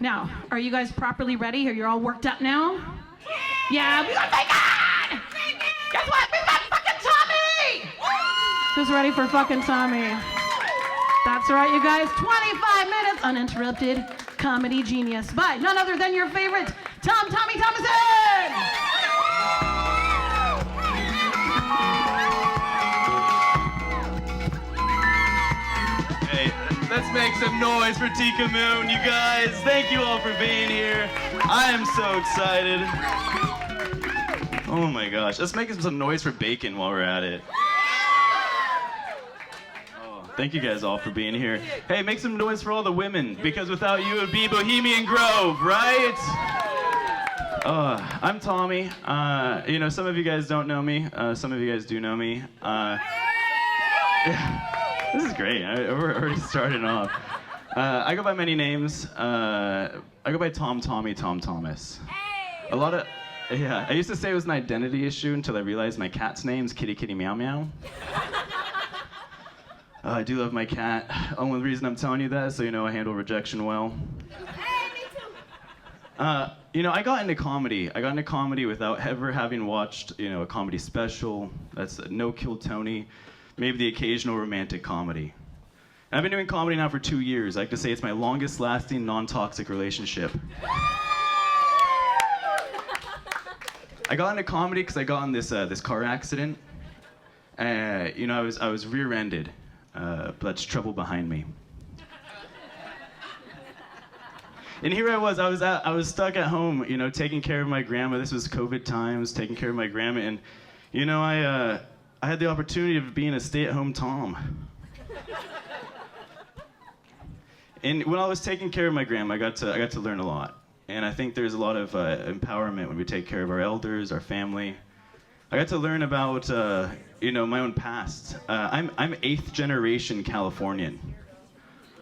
Now, are you guys properly ready? Are you all worked up now? Yeah, we got bacon! Guess what? We got fucking Tommy! Who's ready for fucking Tommy? That's right, you guys. 25 minutes uninterrupted comedy genius by none other than your favorite Tommy Thomason! Hey, let's make some noise for Tika Moon, you guys. Thank you all for being here. I am so excited. Oh my gosh, let's make some noise for bacon while we're at it. Thank you guys all for being here. Hey, make some noise for all the women, because without you it would be Bohemian Grove, right? I'm Tommy. Some of you guys don't know me. Some of you guys do know me. This is great. We're already starting off. I go by many names. I go by Tommy, Tom Thomas. I used to say it was an identity issue until I realized my cat's name's Kitty Meow Meow. I do love my cat. Only reason I'm telling you that is so you know I handle rejection well. Hey, me too. I got into comedy. I got into comedy without ever having watched, a comedy special. That's No Kill Tony, maybe the occasional romantic comedy. And I've been doing comedy now for 2 years. I like to say it's my longest lasting, non-toxic relationship. I got into comedy because I got in this car accident. I was rear-ended. But that's trouble behind me. And here I was stuck at home, taking care of my grandma. This was COVID times, taking care of my grandma, and I had the opportunity of being a stay-at-home Tom. And when I was taking care of my grandma, I got to learn a lot. And I think there's a lot of empowerment when we take care of our elders, our family. I got to learn about, my own past. I'm 8th generation Californian.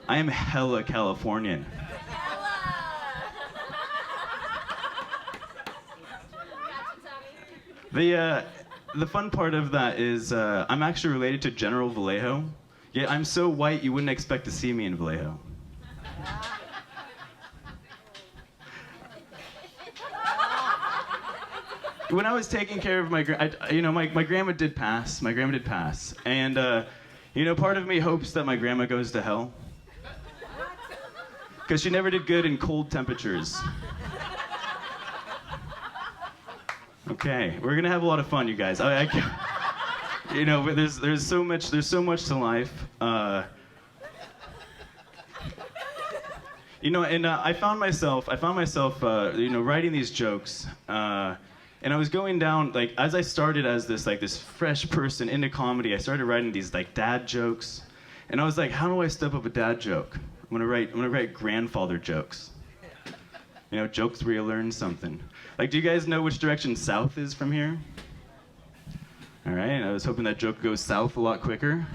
I am hella Californian. The fun part of that is I'm actually related to General Vallejo. Yet I'm so white you wouldn't expect to see me in Vallejo. When I was taking care of my grandma did pass. My grandma did pass, and part of me hopes that my grandma goes to hell, because she never did good in cold temperatures. Okay, we're gonna have a lot of fun, you guys. There's so much to life. I found myself writing these jokes. And I was going down, as I started as this fresh person into comedy, I started writing these dad jokes. And I was like, how do I step up a dad joke? I'm gonna write grandfather jokes. Jokes where you learn something. Do you guys know which direction south is from here? All right, I was hoping that joke goes south a lot quicker.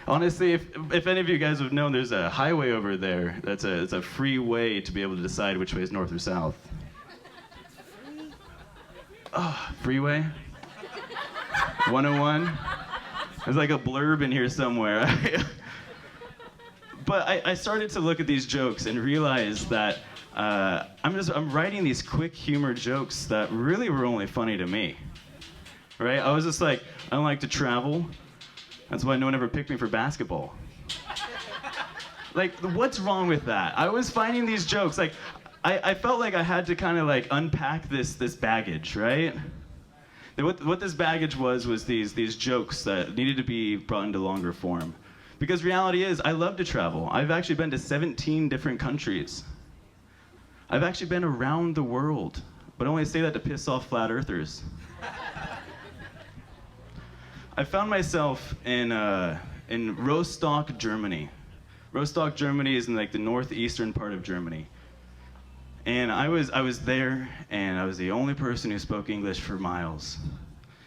Honestly, if any of you guys have known, there's a highway over there. It's a free way to be able to decide which way is north or south. Oh, freeway? 101? There's a blurb in here somewhere. But I started to look at these jokes and realize that I'm writing these quick humor jokes that really were only funny to me. Right? I was just like, I don't like to travel. That's why no one ever picked me for basketball. What's wrong with that? I was finding these jokes. I felt like I had to kind of unpack this baggage, right? What this baggage was these jokes that needed to be brought into longer form. Because reality is, I love to travel. I've actually been to 17 different countries. I've actually been around the world, but I only say that to piss off flat earthers. I found myself in Rostock, Germany. Rostock, Germany is in the northeastern part of Germany. And I was there, and I was the only person who spoke English for miles.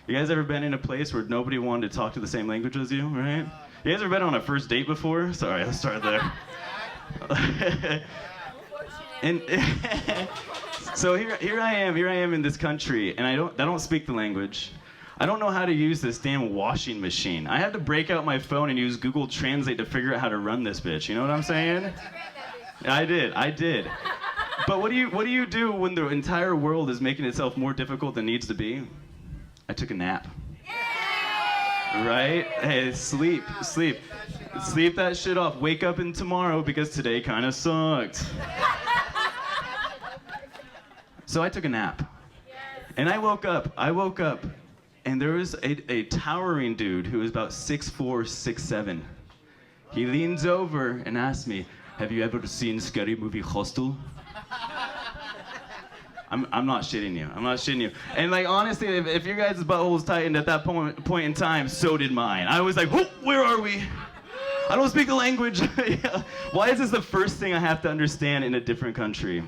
You guys ever been in a place where nobody wanted to talk to the same language as you, right? You guys ever been on a first date before? Sorry, let's start there. And so here I am in this country, and I don't speak the language. I don't know how to use this damn washing machine. I had to break out my phone and use Google Translate to figure out how to run this bitch. You know what I'm saying? I did. But what do you do when the entire world is making itself more difficult than it needs to be? I took a nap. Right? Hey, sleep that shit off. Wake up in tomorrow because today kind of sucked. So I took a nap. And I woke up, and there was a towering dude who was about 6'4", 6'7". He leans over and asks me, "Have you ever seen scary movie Hostel?" I'm not shitting you. And like honestly, if your guys' buttholes tightened at that point in time, so did mine. I was like, "Whoa, where are we? I don't speak the language." Yeah. Why is this the first thing I have to understand in a different country?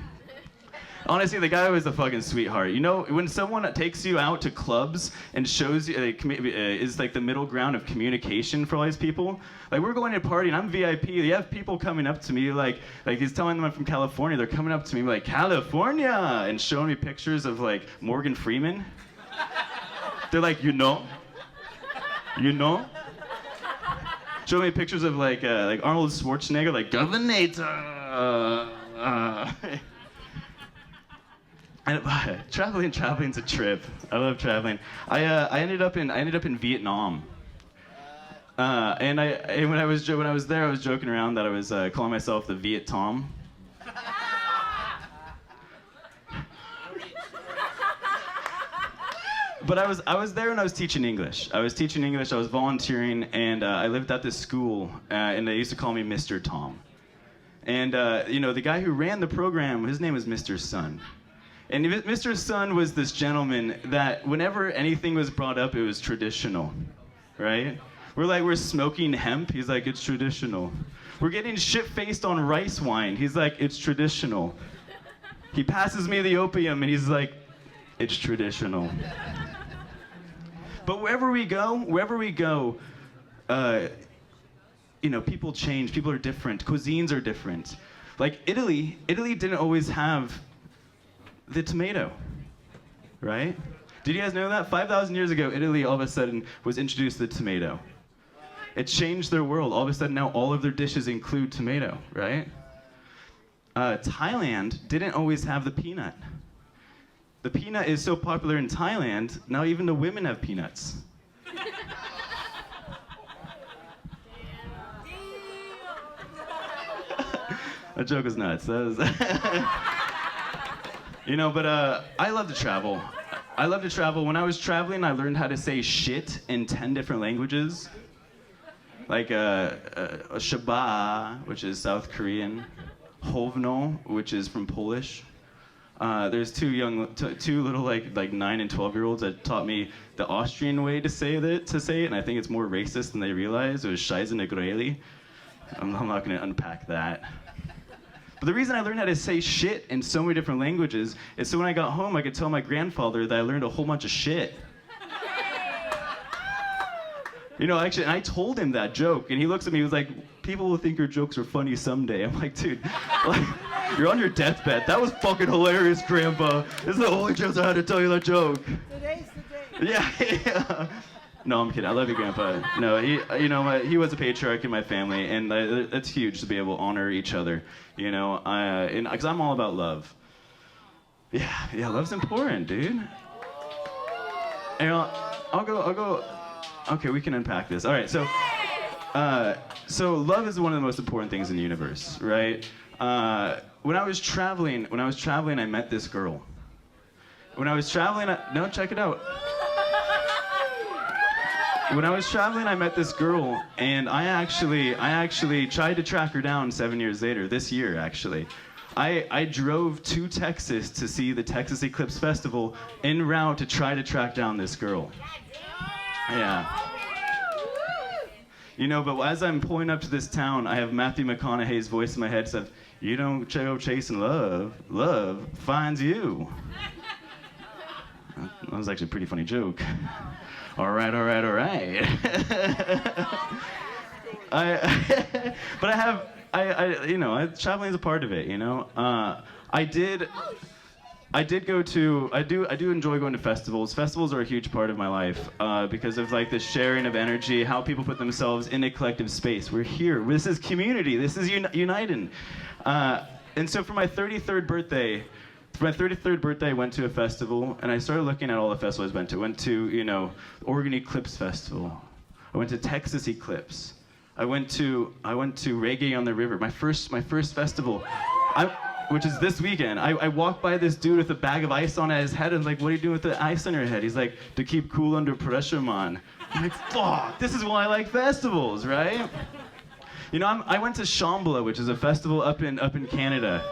Honestly, the guy was a fucking sweetheart. You know, when someone takes you out to clubs and shows you, is like the middle ground of communication for all these people. Like, we're going to a party and I'm VIP. You have people coming up to me like he's telling them I'm from California. They're coming up to me like, "California," and showing me pictures of like Morgan Freeman. They're like, you know? Show me pictures of like Arnold Schwarzenegger, like Governator. And traveling's a trip. I love traveling. I ended up in Vietnam. And when I was there, I was joking around that I was calling myself the Viet Tom. But I was there and I was teaching English. I was volunteering, and I lived at this school, and they used to call me Mr. Tom. And the guy who ran the program, his name was Mr. Sun. And Mr. Sun was this gentleman that whenever anything was brought up, it was traditional, right? We're smoking hemp. He's like, "It's traditional." We're getting shit-faced on rice wine. He's like, "It's traditional." He passes me the opium, and he's like, "It's traditional." But wherever we go, people change. People are different. Cuisines are different. Like Italy didn't always have the tomato, right? Did you guys know that? 5,000 years ago, Italy all of a sudden was introduced to the tomato. It changed their world. All of a sudden now all of their dishes include tomato, right? Thailand didn't always have the peanut. The peanut is so popular in Thailand, now even the women have peanuts. That joke was nuts. But I love to travel. When I was traveling, I learned how to say shit in 10 different languages. Like Shaba, which is South Korean. Hovno, which is from Polish. There's two little like 9 and 12-year-olds that taught me the Austrian way to say it, and I think it's more racist than they realize. It was Scheiße Negreli. I'm not going to unpack that. But the reason I learned how to say shit in so many different languages is so when I got home, I could tell my grandfather that I learned a whole bunch of shit. Actually, and I told him that joke, and he looks at me, he was like, "People will think your jokes are funny someday." I'm like, "Dude, you're on your deathbed. That was fucking hilarious, Grandpa. This is the only chance I had to tell you that joke." Today's the day. Yeah. No, I'm kidding. I love you, Grandpa. No, he was a patriarch in my family, and it's huge to be able to honor each other. Because I'm all about love. Yeah, love's important, dude. And I'll go. Okay, we can unpack this. All right, so love is one of the most important things in the universe, right? When I was traveling, I met this girl. Check it out. When I was traveling, I met this girl, and I actually tried to track her down 7 years later, this year, actually. I drove to Texas to see the Texas Eclipse Festival en route to try to track down this girl. Yeah. But as I'm pulling up to this town, I have Matthew McConaughey's voice in my head said, "You don't go chasing love, love finds you." That was actually a pretty funny joke. All right. Traveling is a part of it, I did. I do enjoy going to festivals. Festivals are a huge part of my life because of like the sharing of energy, how people put themselves in a collective space. We're here. This is community. This is uniting. And so for my 33rd birthday, I went to a festival, and I started looking at all the festivals I went to. I went to, Oregon Eclipse Festival. I went to Texas Eclipse. I went to Reggae on the River. My first festival. Which is this weekend. I walked by this dude with a bag of ice on his head, and like, what are you doing with the ice on your head? He's like, to keep cool under pressure, man. I'm like, fuck, this is why I like festivals, right? I went to Shambhala, which is a festival up in Canada.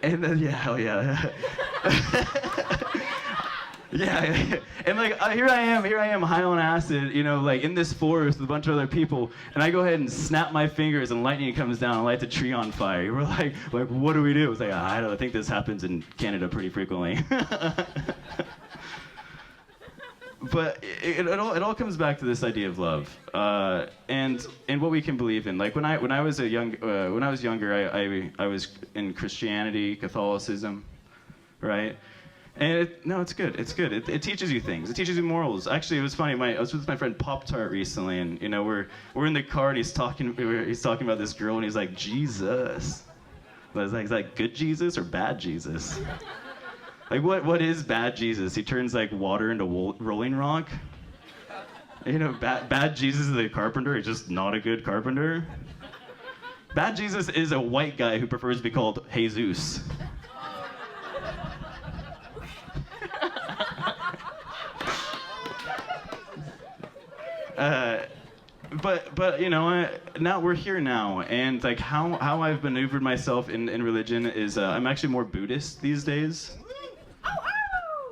And then, yeah, hell yeah. Yeah, and like here I am high on acid, like in this forest with a bunch of other people, and I go ahead and snap my fingers and lightning comes down and lights a tree on fire. We're like, what do we do? It's like, I think this happens in Canada pretty frequently. But it all comes back to this idea of love, and what we can believe in. Like when I was younger, I was in Christianity, Catholicism, right? And it's good. It's good. It teaches you things. It teaches you morals. Actually, it was funny. I was with my friend Pop Tart recently, and we're in the car, and he's talking about this girl, and he's like, Jesus. I was like, is that good Jesus or bad Jesus? Like, what is bad Jesus? He turns like water into Rolling Rock. Bad Jesus is a carpenter. He's just not a good carpenter. Bad Jesus is a white guy who prefers to be called Jesus. But now we're here now, and like how I've maneuvered myself in religion is I'm actually more Buddhist these days.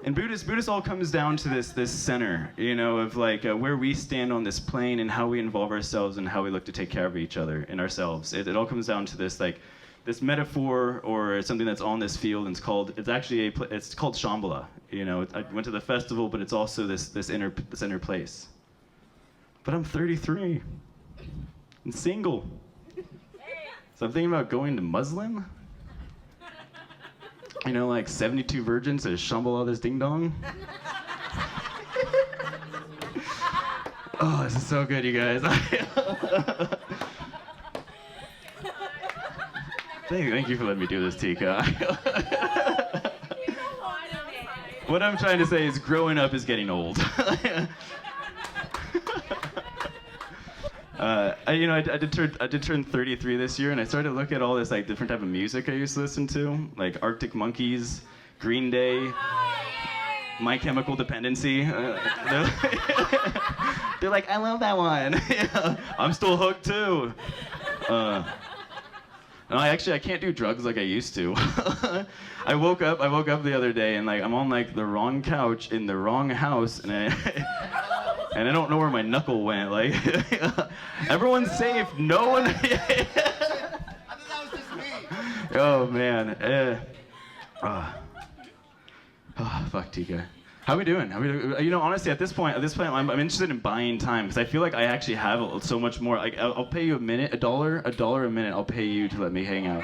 And Buddhist all comes down to this center, of like where we stand on this plane and how we involve ourselves and how we look to take care of each other and ourselves. It all comes down to this this metaphor or something that's on this field, and it's called Shambhala. I went to the festival, but it's also this inner place. But I'm 33 and single. So I'm thinking about going to Muslim. Like 72 virgins to Shambhala this ding dong. Oh, this is so good, you guys. Thank you for letting me do this, Tika. What I'm trying to say is growing up is getting old. I did turn 33 this year, and I started to look at all this like different type of music I used to listen to, like Arctic Monkeys, Green Day, My Chemical Dependency. They're like, I love that one. I'm still hooked too. No, I can't do drugs like I used to. I woke up the other day, and like I'm on like the wrong couch in the wrong house, and I don't know where my knuckle went. Like, everyone's safe. No one. I thought that was just me. Oh man. Fuck, Tika. How we doing? Honestly, at this point, I'm interested in buying time because I feel like I actually have so much more. Like, I'll pay you a dollar a minute. I'll pay you to let me hang out.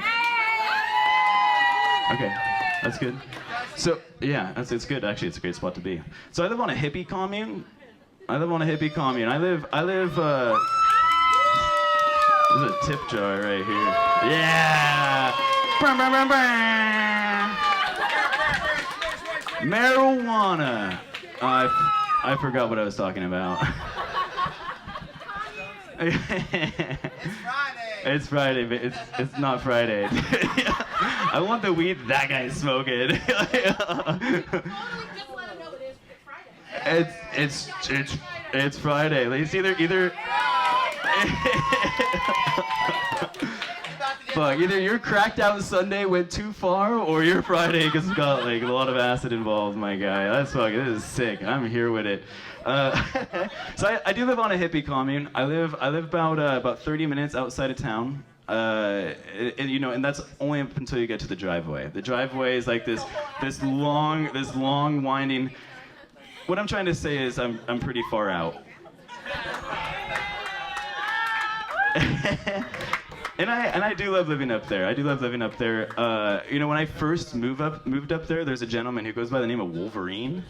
Okay, that's good. So yeah, it's good. Actually, it's a great spot to be. So I live on a hippie commune. I live. There's a tip jar right here. Yeah. Marijuana. I forgot what I was talking about. It's Friday, but it's not Friday. I want the weed that guy's smoking. It's Friday. Like, it's either fuck, either your cracked out Sunday went too far, or your Friday because it's got like a lot of acid involved, my guy. That's fucking, this is sick. I'm here with it. So I do live on a hippie commune. I live about 30 minutes outside of town. And that's only up until you get to the driveway. The driveway is like this long winding. What I'm trying to say is I'm pretty far out. And I do love living up there. I do love living up there. You know, when I first moved up there, there's a gentleman who goes by the name of Wolverine.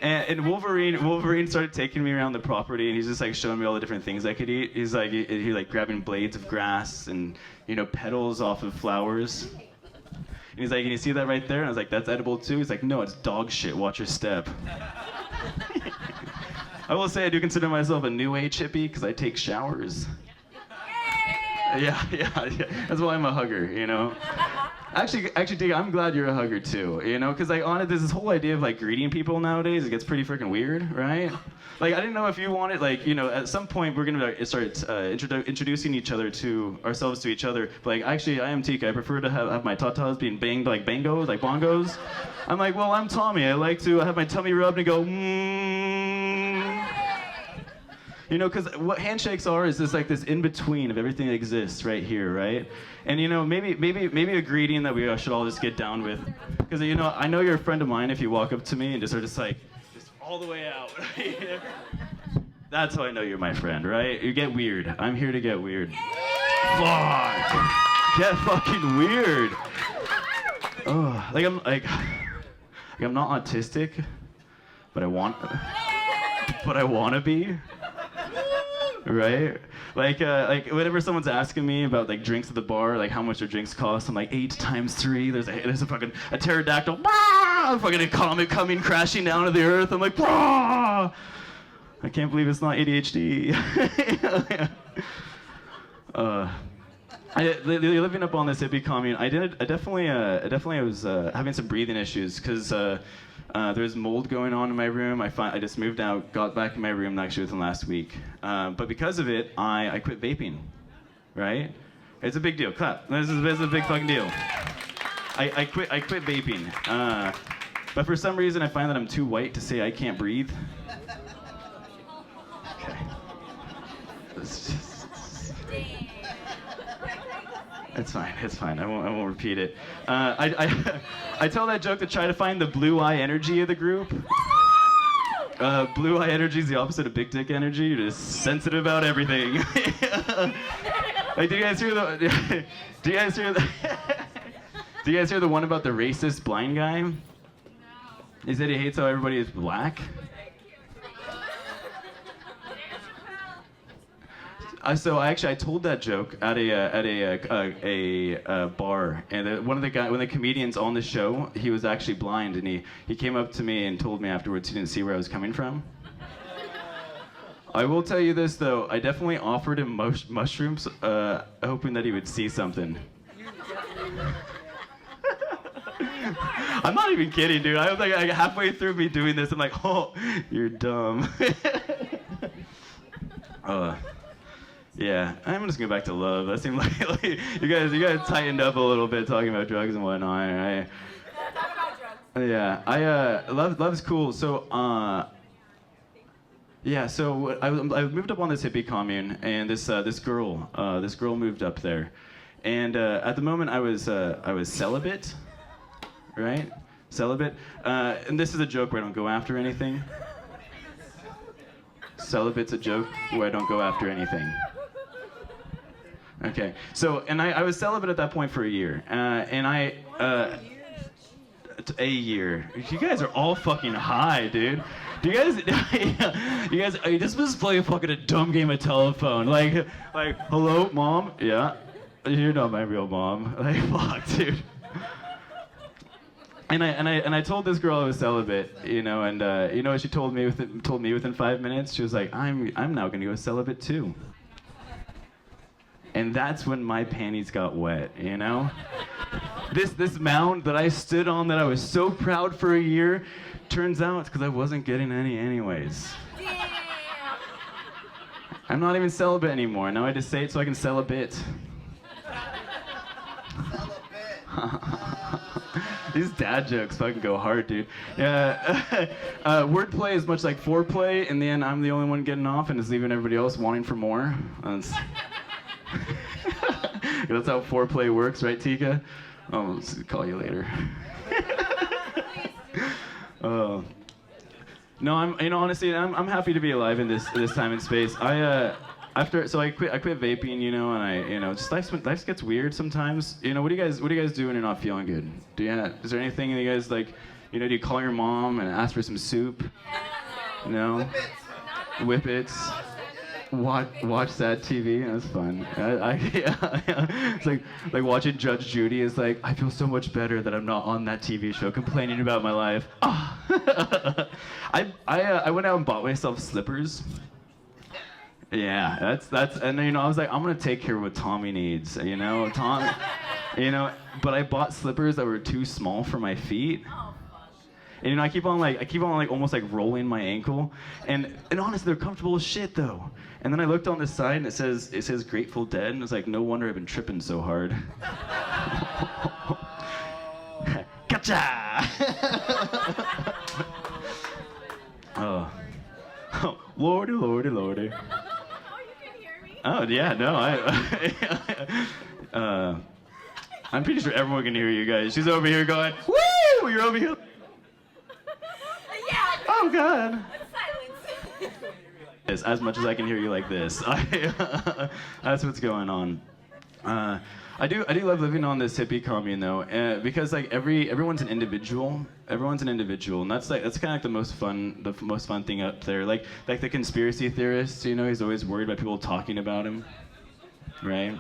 And Wolverine started taking me around the property, and he's just like showing me all the different things I could eat. He's like, he like grabbing blades of grass and, you know, petals off of flowers. And he's like, can you see that right there? And I was like, that's edible too? He's like, no, it's dog shit. Watch your step. I will say I do consider myself a new age hippie because I take showers. Yeah. That's why I'm a hugger, you know. Actually, Tika, I'm glad you're a hugger too, you know, because like on it, there's this whole idea of like greeting people nowadays. It gets pretty freaking weird, right? Like I didn't know if you wanted, like, you know, at some point we're gonna start introducing ourselves to each other. But like, actually, I am Tika. I prefer to have my tatas being banged like bangos, like bongos. I'm like, well, I'm Tommy. I like to have my tummy rubbed and go, You know, because what handshakes are is just like this in-between of everything that exists right here, right? And you know, maybe a greeting that we should all just get down with. Because you know, I know you're a friend of mine if you walk up to me and just are just like, just all the way out, right? That's how I know you're my friend, right? You get weird. I'm here to get weird. Fuck! Get fucking weird! Oh, I'm not autistic, but I want to be. Right? Like whenever someone's asking me about like drinks at the bar, like how much their drinks cost, I'm like 8 times 3. There's a fucking pterodactyl, a fucking comet coming crashing down to the earth. I'm like, I can't believe it's not ADHD. Living up on this hippie commune, I definitely was having some breathing issues because there's mold going on in my room. I just moved out, got back in my room actually within last week. But because of it, I quit vaping, right? It's a big deal. Clap. This is a big fucking deal. I quit vaping. But for some reason, I find that I'm too white to say I can't breathe. Okay. It's fine. I won't repeat it. I tell that joke to try to find the blue eye energy of the group. Blue eye energy is the opposite of big dick energy. You're just sensitive about everything. Like, do you guys hear the? Do you guys hear the one about the racist blind guy? No. He said he hates how everybody is black. I told that joke at a bar, and one of the comedians on the show, he was actually blind, and he came up to me and told me afterwards he didn't see where I was coming from. I will tell you this though, I definitely offered him mushrooms, hoping that he would see something. I'm not even kidding, dude. I was like halfway through me doing this, I'm like, oh, you're dumb. Yeah, I'm just going back to love. That seemed like you guys tightened up a little bit talking about drugs and whatnot. Right? Talk about drugs. Yeah, love's cool. So so I moved up on this hippie commune, and this girl moved up there, and at the moment I was celibate, right? Celibate, and this is a joke where I don't go after anything. Celibate's a joke where I don't go after anything. Okay, so, and I was celibate at that point for a year, and a year. You guys are all fucking high, dude. Do you guys, you just play fucking a dumb game of telephone, like, hello, mom? Yeah, you're not my real mom. Like, fuck, dude. And I told this girl I was celibate, you know, and you know what she told me within 5 minutes? She was like, I'm now gonna go celibate too. And that's when my panties got wet, you know? This mound that I stood on that I was so proud for a year, turns out it's because I wasn't getting any anyways. Damn. I'm not even celibate anymore. Now I just say it so I can sell a bit. These dad jokes fucking go hard, dude. Yeah, wordplay is much like foreplay. In the end, I'm the only one getting off, and it's leaving everybody else wanting for more. That's how foreplay works, right, Tika? I'll call you later. No, honestly, I'm happy to be alive in this time and space. so I quit vaping, you know, and just life gets weird sometimes. You know, what do you guys do when you're not feeling good? Is there anything that you guys like, you know, do you call your mom and ask for some soup? No? Whippets. Watch that TV. That's fun. It's like watching Judge Judy is like, I feel so much better that I'm not on that TV show complaining about my life. Oh. I went out and bought myself slippers. Yeah, that's and you know, I was like, I'm gonna take care of what Tommy needs. You know, but I bought slippers that were too small for my feet. And you know, I keep on almost like rolling my ankle, and honestly, they're comfortable as shit though. And then I looked on the side and it says Grateful Dead, and it's like, no wonder I've been tripping so hard. Gotcha! Oh, lordy, lordy, lordy. Oh, you can hear me? Oh yeah, no, I'm pretty sure everyone can hear you guys. She's over here going, woo! You're over here. Yeah. Oh God. Silence. As much as I can hear you like this. That's what's going on. I do love living on this hippie commune though, because like everyone's an individual. Everyone's an individual, and that's kind of like the most fun thing up there. Like the conspiracy theorists, you know, he's always worried about people talking about him, right?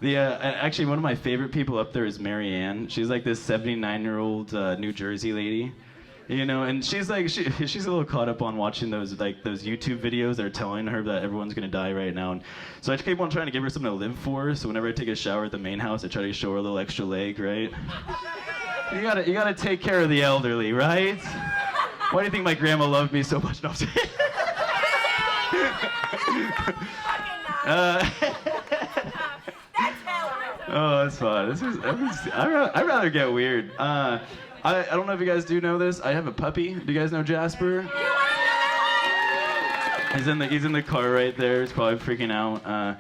Actually, one of my favorite people up there is Mary Ann. She's like this 79-year-old New Jersey lady. You know, and she's like, she's a little caught up on watching those YouTube videos that are telling her that everyone's gonna die right now. And so I just keep on trying to give her something to live for. So whenever I take a shower at the main house, I try to show her a little extra leg, right? You gotta take care of the elderly, right? Why do you think my grandma loved me so much? No, I'm saying. Oh, that's fun. I'd rather get weird. I don't know if you guys do know this. I have a puppy. Do you guys know Jasper? He's in the car right there. He's probably freaking out.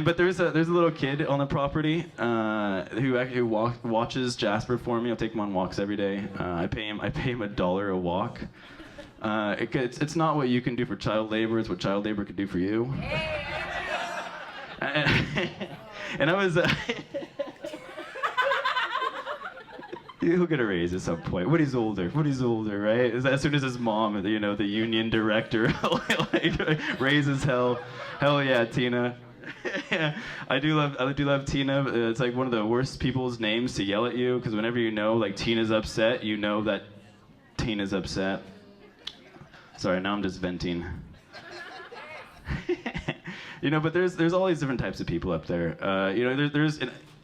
But there's a little kid on the property who watches Jasper for me. I'll take him on walks every day. I pay him $1 a walk. It's not what you can do for child labor. It's what child labor could do for you. And I was. He'll get a raise at some point. When he's older, right? As soon as his mom, you know, the union director, like, raises hell. Hell yeah, Tina. I do love Tina. It's like one of the worst people's names to yell at you, because whenever you know, like, Tina's upset, you know that Tina's upset. Sorry, now I'm just venting. You know, but there's all these different types of people up there. You know,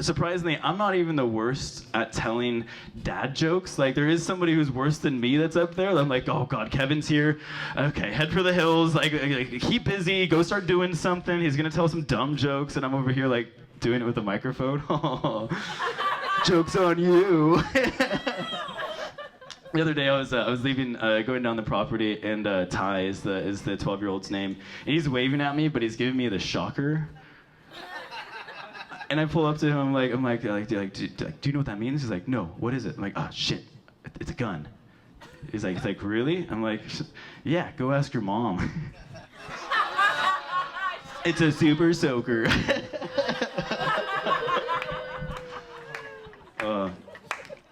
surprisingly, I'm not even the worst at telling dad jokes. Like, there is somebody who's worse than me that's up there. I'm like, oh God, Kevin's here. Okay, head for the hills. Like keep busy. Go start doing something. He's gonna tell some dumb jokes, and I'm over here like doing it with a microphone. Joke's on you. The other day I was leaving, going down the property, and Ty is the 12-year-old's name, and he's waving at me, but he's giving me the shocker. And I pull up to him, I'm like, do you know what that means? He's like, no, what is it? I'm like, oh shit, it's a gun. He's like, really? I'm like, yeah, go ask your mom. It's a super soaker.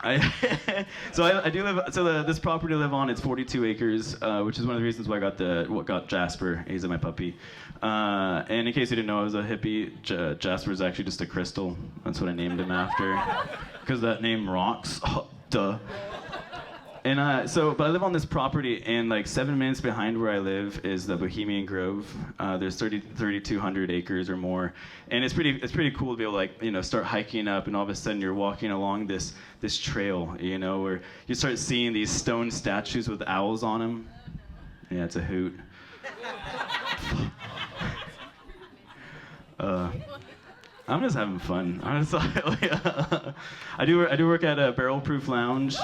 I do live. So this property I live on, it's 42 acres, which is one of the reasons why I got Jasper. He's my puppy. And in case you didn't know, I was a hippie. Jasper is actually just a crystal. That's what I named him after, because that name rocks. Duh. And but I live on this property, and like 7 minutes behind where I live is the Bohemian Grove. There's 3,200 acres or more, and it's pretty cool to be able to, like, you know, start hiking up, and all of a sudden you're walking along this trail, you know, where you start seeing these stone statues with owls on them. Yeah, it's a hoot. I'm just having fun. Honestly, I do work at a Barrel Proof Lounge.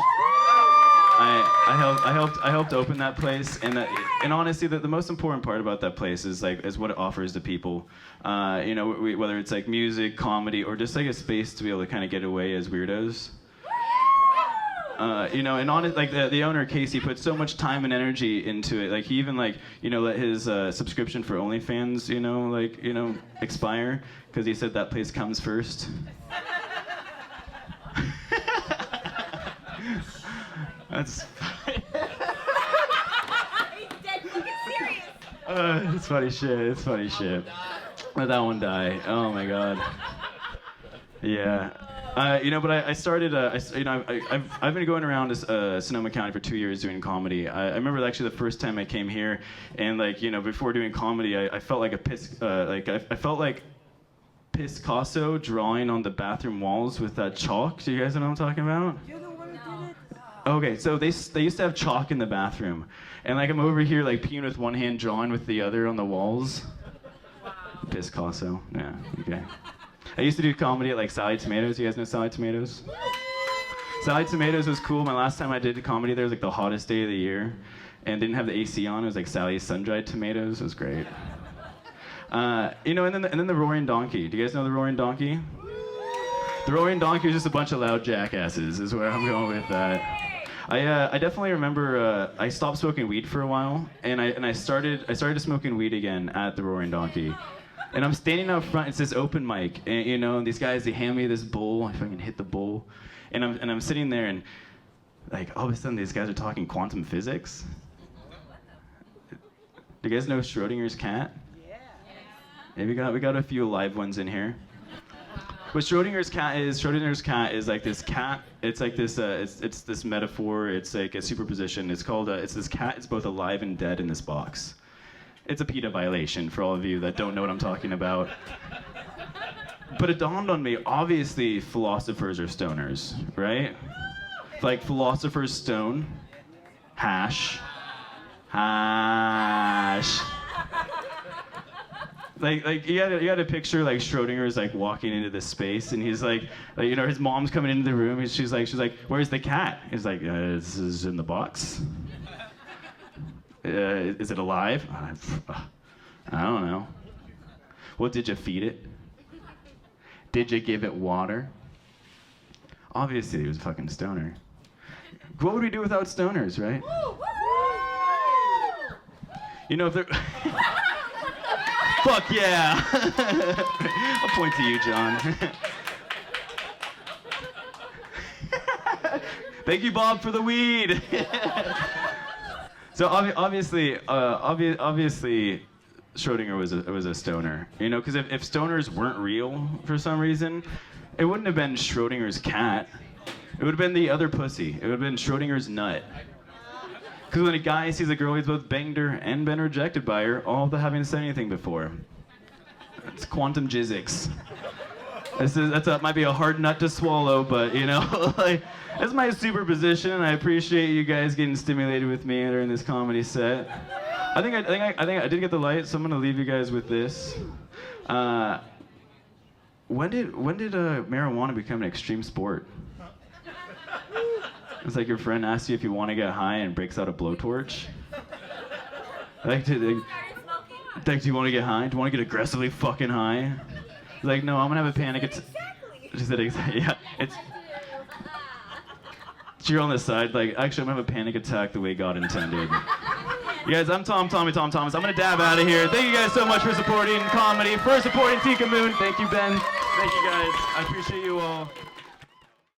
I helped open that place, and honestly, the most important part about that place is what it offers to people. You know, whether it's like music, comedy, or just like a space to be able to kind of get away as weirdos. You know, and honest, like the owner Casey put so much time and energy into it. Like he even like let his subscription for OnlyFans expire because he said that place comes first. That's. He's dead fucking serious. It's funny shit. It's funny shit. Let that one die. Oh my god. Yeah. But I started. I've been going around Sonoma County for 2 years doing comedy. I remember actually the first time I came here, and before doing comedy, I felt like I felt like Picasso drawing on the bathroom walls with that chalk. Do you guys know what I'm talking about? You're the one who did it. Okay, so they used to have chalk in the bathroom, and I'm over here peeing with one hand, drawing with the other on the walls. Wow. Picasso. Yeah. Okay. I used to do comedy at Sally Tomatoes. You guys know Sally Tomatoes? Sally Tomatoes was cool. My last time I did comedy there was the hottest day of the year, and didn't have the AC on. It was Sally's sun-dried tomatoes. It was great. And then the Roaring Donkey. Do you guys know the Roaring Donkey? The Roaring Donkey was just a bunch of loud jackasses. Is where I'm going with that. I definitely remember I stopped smoking weed for a while, and I started smoking weed again at the Roaring Donkey. And I'm standing up front. It's this open mic, and these guys, they hand me this bowl. I fucking hit the bowl, and I'm sitting there, and all of a sudden these guys are talking quantum physics. Do you guys know Schrodinger's cat? Yeah, we got a few live ones in here. What Schrodinger's cat is this cat. It's it's this metaphor. It's a superposition. It's called it's this cat. It's both alive and dead in this box. It's a PETA violation for all of you that don't know what I'm talking about. But it dawned on me, obviously philosophers are stoners, right? Philosophers stone, hash. You got to picture Schrodinger's walking into this space, and he's his mom's coming into the room, and she's like, where's the cat? He's like, this is in the box. Is it alive? I don't know. What did you feed it? Did you give it water? Obviously, he was a fucking stoner. What would we do without stoners, right? If they're... Fuck yeah! I'll point to you, John. Thank you, Bob, for the weed. So obviously, Schrodinger was a stoner. Because if stoners weren't real for some reason, it wouldn't have been Schrodinger's cat. It would have been the other pussy. It would have been Schrodinger's nut. Because when a guy sees a girl, he's both banged her and been rejected by her, all without having said anything before. It's quantum physics. That might be a hard nut to swallow, but that's my superposition, and I appreciate you guys getting stimulated with me during this comedy set. I think I did get the light, so I'm gonna leave you guys with this. When did marijuana become an extreme sport? It's your friend asks you if you want to get high and breaks out a blowtorch. Do you want to get high? Do you want to get aggressively fucking high? He's no, I'm gonna have a panic attack. She said, yeah, you're on the side, actually, I'm gonna have a panic attack the way God intended. You guys, I'm Tom Thomas. I'm gonna dab out of here. Thank you guys so much for supporting comedy, for supporting Tika Moon. Thank you, Ben. Thank you guys. I appreciate you all.